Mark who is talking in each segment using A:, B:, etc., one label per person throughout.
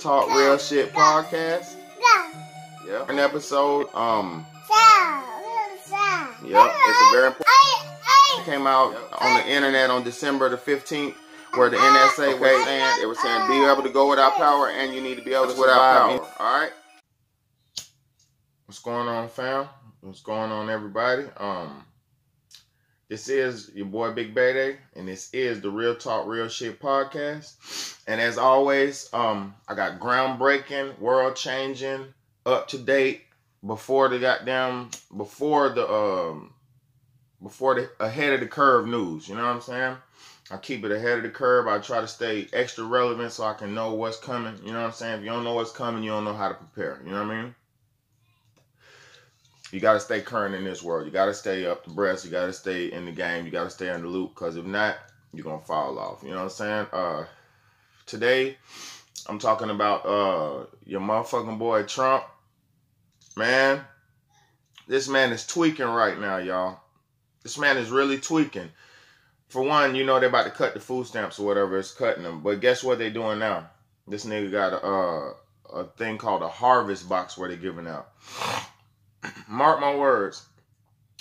A: Talk Real Shit podcast. Yeah. An episode. Yep. It's a very important. It came out on the internet on December the 15th, where the NSA was saying be able to go without power, and you need to be able to go without power. All right. What's going on, fam? What's going on, everybody? This is your boy Big Bayday, and this is the Real Talk Real Shit podcast. And as always, I got groundbreaking, world-changing, up-to-date, before the ahead of the curve news. You know what I'm saying? I keep it ahead of the curve. I try to stay extra relevant so I can know what's coming. You know what I'm saying? If you don't know what's coming, you don't know how to prepare. You know what I mean? You got to stay current in this world. You got to stay up to breast. You got to stay in the game. You got to stay in the loop, because if not, you're going to fall off. You know what I'm saying? Today, I'm talking about your motherfucking boy Trump. Man, this man is tweaking right now, y'all. This man is really tweaking. For one, you know they're about to cut the food stamps or whatever. It's cutting them. But guess what they're doing now? This nigga got a thing called a harvest box where they're giving out. Mark my words,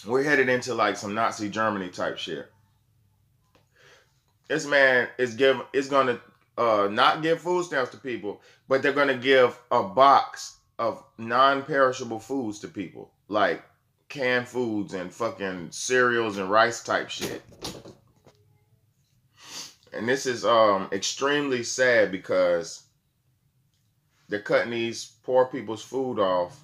A: we're headed into like some Nazi Germany type shit. This man is gonna not give food stamps to people, but they're gonna give a box of non-perishable foods to people, like canned foods and fucking cereals and rice type shit. And this is extremely sad, because they're cutting these poor people's food off.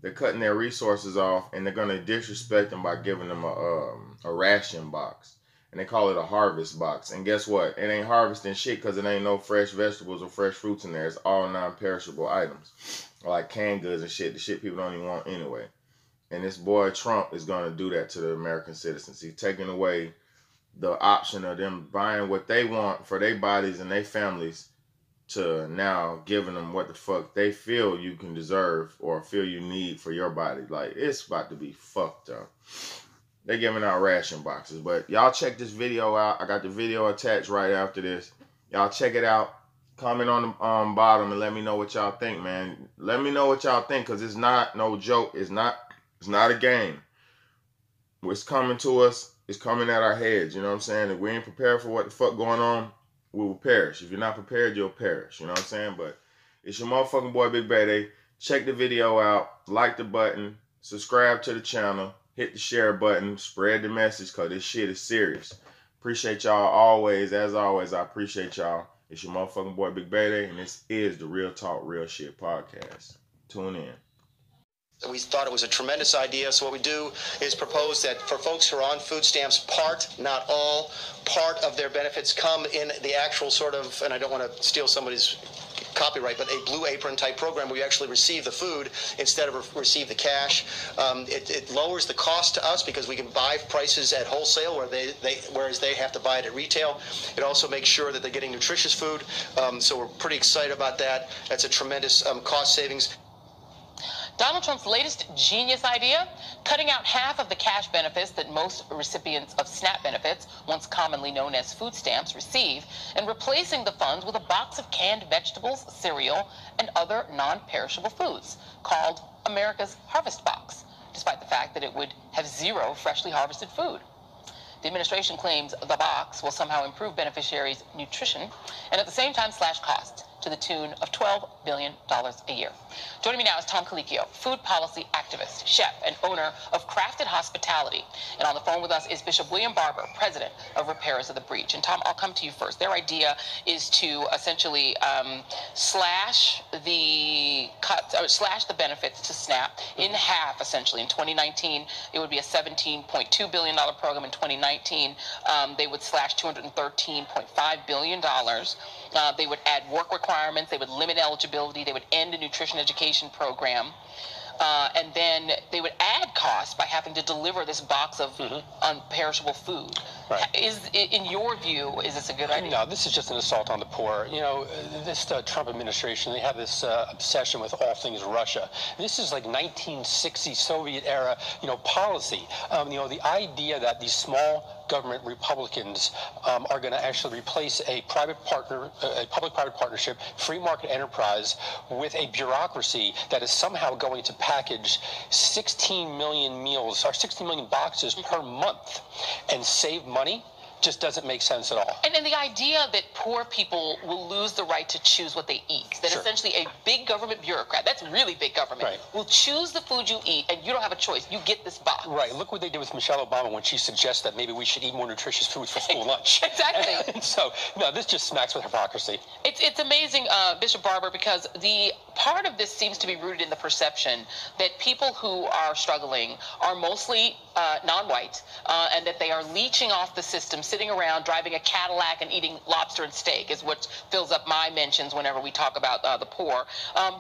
A: They're cutting their resources off, and they're going to disrespect them by giving them a ration box. And they call it a harvest box. And guess what? It ain't harvesting shit, because it ain't no fresh vegetables or fresh fruits in there. It's all non-perishable items, like canned goods and shit. The shit people don't even want anyway. And this boy Trump is going to do that to the American citizens. He's taking away the option of them buying what they want for their bodies and their families, to now giving them what the fuck they feel you can deserve or feel you need for your body. Like, it's about to be fucked up. They're giving out ration boxes. But y'all check this video out. I got the video attached right after this. Y'all check it out. Comment on the bottom and let me know what y'all think, man. Let me know what y'all think, because it's not no joke. It's not a game. What's coming to us is coming at our heads. You know what I'm saying? If we ain't prepared for what the fuck going on, we will perish. If you're not prepared, you'll perish. You know what I'm saying? But it's your motherfucking boy Big Bayday. Check the video out. Like the button. Subscribe to the channel. Hit the share button. Spread the message, because this shit is serious. Appreciate y'all always. As always, I appreciate y'all. It's your motherfucking boy Big Bayday, and this is the Real Talk Real Shit podcast. Tune in.
B: We thought it was a tremendous idea, so what we do is propose that for folks who are on food stamps, part, not all, part of their benefits come in the actual sort of, and I don't want to steal somebody's copyright, but a Blue Apron type program where you actually receive the food instead of receive the cash. It lowers the cost to us, because we can buy prices at wholesale whereas they have to buy it at retail. It also makes sure that they're getting nutritious food, so we're pretty excited about that. That's a tremendous cost savings.
C: Donald Trump's latest genius idea, cutting out half of the cash benefits that most recipients of SNAP benefits, once commonly known as food stamps, receive, and replacing the funds with a box of canned vegetables, cereal, and other non-perishable foods, called America's Harvest Box, despite the fact that it would have zero freshly harvested food. The administration claims the box will somehow improve beneficiaries' nutrition and at the same time slash costs to the tune of $12 billion a year. Joining me now is Tom Colicchio, food policy activist, chef, and owner of Crafted Hospitality. And on the phone with us is Bishop William Barber, president of Repairers of the Breach. And Tom, I'll come to you first. Their idea is to essentially slash the benefits to SNAP in half, essentially. In 2019, it would be a $17.2 billion program. In 2019, they would slash $213.5 billion. They would add work requirements. They would limit eligibility. They would end a nutrition education program. And then they would add costs by having to deliver this box of unperishable food. Right. In your view, is this a good idea?
D: No, this is just an assault on the poor. You know, this Trump administration, they have this obsession with all things Russia. This is like 1960 Soviet era, policy. The idea that these small government Republicans are going to actually replace a public-private partnership, free market enterprise with a bureaucracy that is somehow going to package 16 million meals or 16 million boxes per month and save money. Just doesn't make sense at all.
C: And the idea that poor people will lose the right to choose what they eat, that
D: Sure.
C: essentially a big government bureaucrat, that's really big government,
D: Right.
C: will choose the food you eat and you don't have a choice. You get this box.
D: Right. Look what they did with Michelle Obama when she suggests that maybe we should eat more nutritious food for school lunch.
C: Exactly.
D: And so, no, this just smacks with hypocrisy.
C: It's amazing, Bishop Barber, because the part of this seems to be rooted in the perception that people who are struggling are mostly non-white, and that they are leeching off the system, sitting around driving a Cadillac and eating lobster and steak is what fills up my mentions whenever we talk about the poor.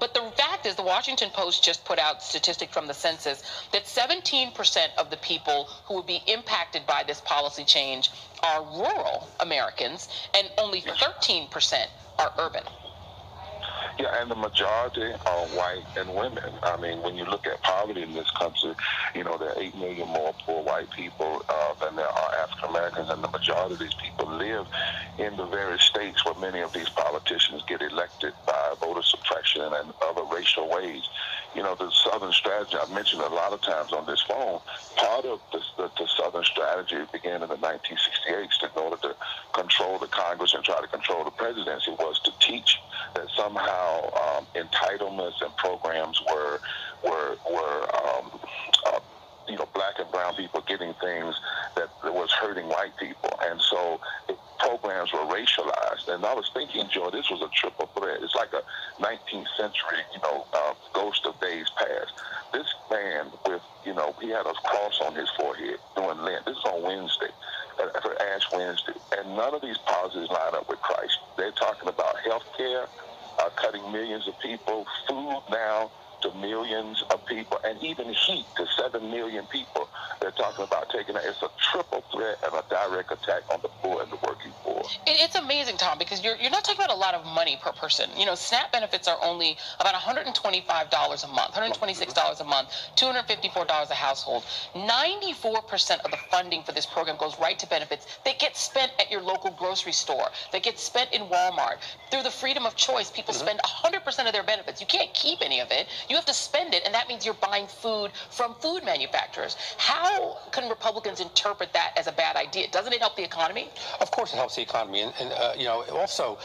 C: But the fact is, the Washington Post just put out statistic from the census that 17% of the people who will be impacted by this policy change are rural Americans, and only 13% are urban.
E: Yeah, and the majority are white and women. I mean, when you look at poverty in this country, you know, there are 8 million more poor white people than there are African Americans, and the majority of these people live in the very states where many of these politicians get elected by voter suppression and other racial ways. You know, the Southern strategy, I've mentioned a lot of times on this phone, part of the Southern strategy began in the 1968 in order to control the Congress and try to control the presidency was to teach that somehow entitlements and programs were you know, black and brown people getting things that was hurting white people. And so programs were racialized. And I was thinking, Joe, this was a triple threat. It's like a 19th century, you know, ghost of days past. This man with, you know, he had a cross on his forehead during Lent. This is on Wednesday, for Ash Wednesday. And none of these policies line up with Christ. They're talking about health care, cutting millions of people, food now to millions of people, and even heat to 7 million people. They're talking about taking it. It's a triple threat and a direct attack on the poor and the working poor.
C: It's amazing, Tom, because you're not talking about a lot of money per person. You know, SNAP benefits are only about $125 a month, $126 a month, $254 a household. 94% of the funding for this program goes right to benefits that get spent at your local grocery store, that get spent in Walmart. Through the freedom of choice, people spend 100% of their benefits. You can't keep any of it. You have to spend it, and that means you're buying food from food manufacturers. How can Republicans interpret that as a bad idea? Doesn't it help the economy?
D: Of course it helps the economy. And you know, also,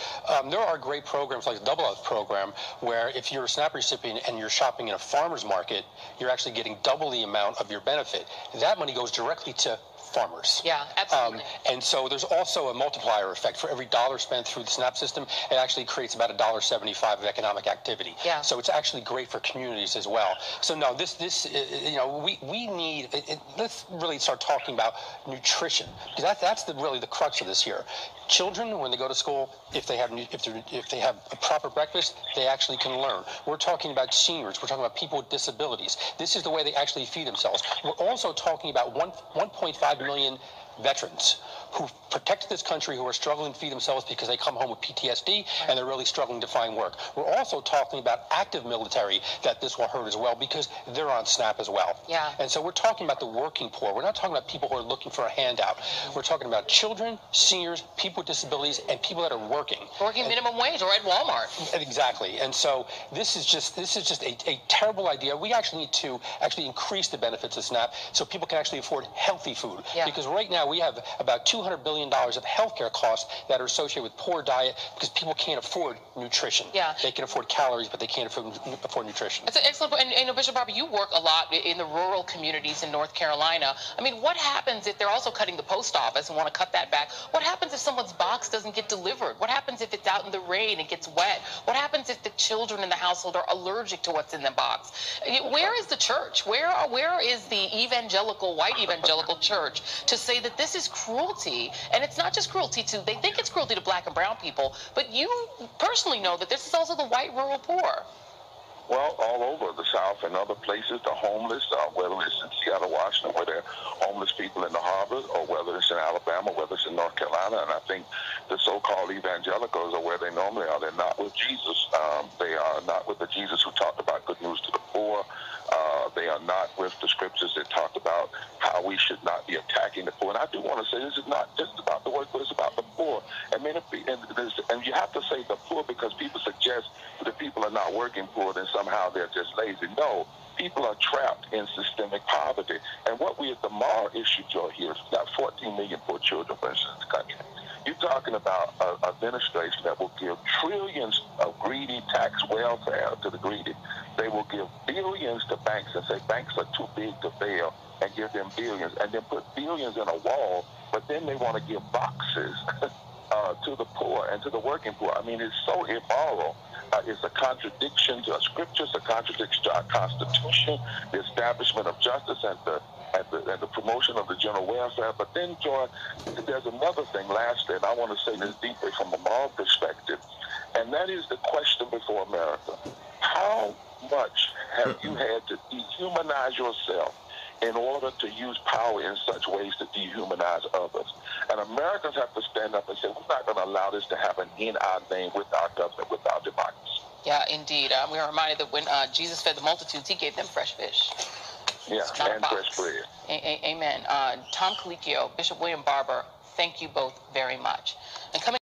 D: there are great programs like the Double Up program where if you're a SNAP recipient and you're shopping in a farmer's market, you're actually getting double the amount of your benefit. That money goes directly to farmers.
C: Yeah, absolutely.
D: And so there's also a multiplier effect. For every dollar spent through the SNAP system, it actually creates about $1.75 of economic activity.
C: Yeah.
D: So it's actually great for communities as well. So no, this you know, we need, let's really start talking about nutrition, because that's really the crux of this here. Children, when they go to school, if they have a proper breakfast, they actually can learn. We're talking about seniors. We're talking about people with disabilities. This is the way they actually feed themselves. We're also talking about 1.5 million veterans who protected this country, who are struggling to feed themselves because they come home with PTSD and they're really struggling to find work. We're also talking about active military that this will hurt as well because they're on SNAP as well.
C: Yeah.
D: And so we're talking about the working poor. We're not talking about people who are looking for a handout. We're talking about children, seniors, people with disabilities, and people that are working.
C: Working minimum wage or at Walmart.
D: Exactly. And so this is just a terrible idea. We actually need to increase the benefits of SNAP so people can actually afford healthy food.
C: Yeah.
D: Because right now we have about $200 billion of healthcare costs that are associated with poor diet because people can't afford nutrition.
C: Yeah.
D: They can afford calories, but they can't afford nutrition.
C: That's an excellent point. And you know, Bishop Barber, you work a lot in the rural communities in North Carolina. I mean, what happens if they're also cutting the post office and want to cut that back? What happens if someone's box doesn't get delivered? What happens if it's out in the rain and gets wet? What happens if the children in the household are allergic to what's in the box? Where is the church? Where is the white evangelical church to say that this is cruelty? And it's not just cruelty they think it's cruelty to black and brown people, but you personally know that this is also the white rural poor.
E: Well, all over the South and other places, the homeless, whether it's in Seattle, Washington, where there are homeless people in the harbors, or whether it's in Alabama, whether it's in North Carolina. And I think the so-called evangelicals are where they normally are. They're not with Jesus. They are not with the Jesus who talked about good news to the poor. They are not with the scriptures that talk about how we should not be attacking the poor. And I do want to say this is not just about the work, but it's about the poor. And you have to say the poor because people suggest that people are not working poor, then somehow they're just lazy. No, people are trapped in systemic poverty. And what the moral issue, Joe, here is we've got 14 million poor children, for instance, in the country. You're talking about an administration that will give trillions of greedy tax welfare to the greedy. They will give billions to banks and say banks are too big to fail and give them billions, and then put billions in a wall, but then they want to give boxes to the poor and to the working poor. I mean, it's so immoral. It's a contradiction to our scriptures, a contradiction to our Constitution, the establishment of justice and the promotion of the general welfare. But then, Joy, there's another thing, lastly, and I want to say this deeply from a moral perspective, and that is the question before America. How much have you had to dehumanize yourself in order to use power in such ways to dehumanize others? And Americans have to stand up and say, we're not going to allow this to happen in our name, with our government, with our democracy.
C: Yeah, indeed. We are reminded that when Jesus fed the multitudes, he gave them fresh fish.
E: Yeah, and fresh bread.
C: Amen. Tom Colicchio, Bishop William Barber, thank you both very much. And coming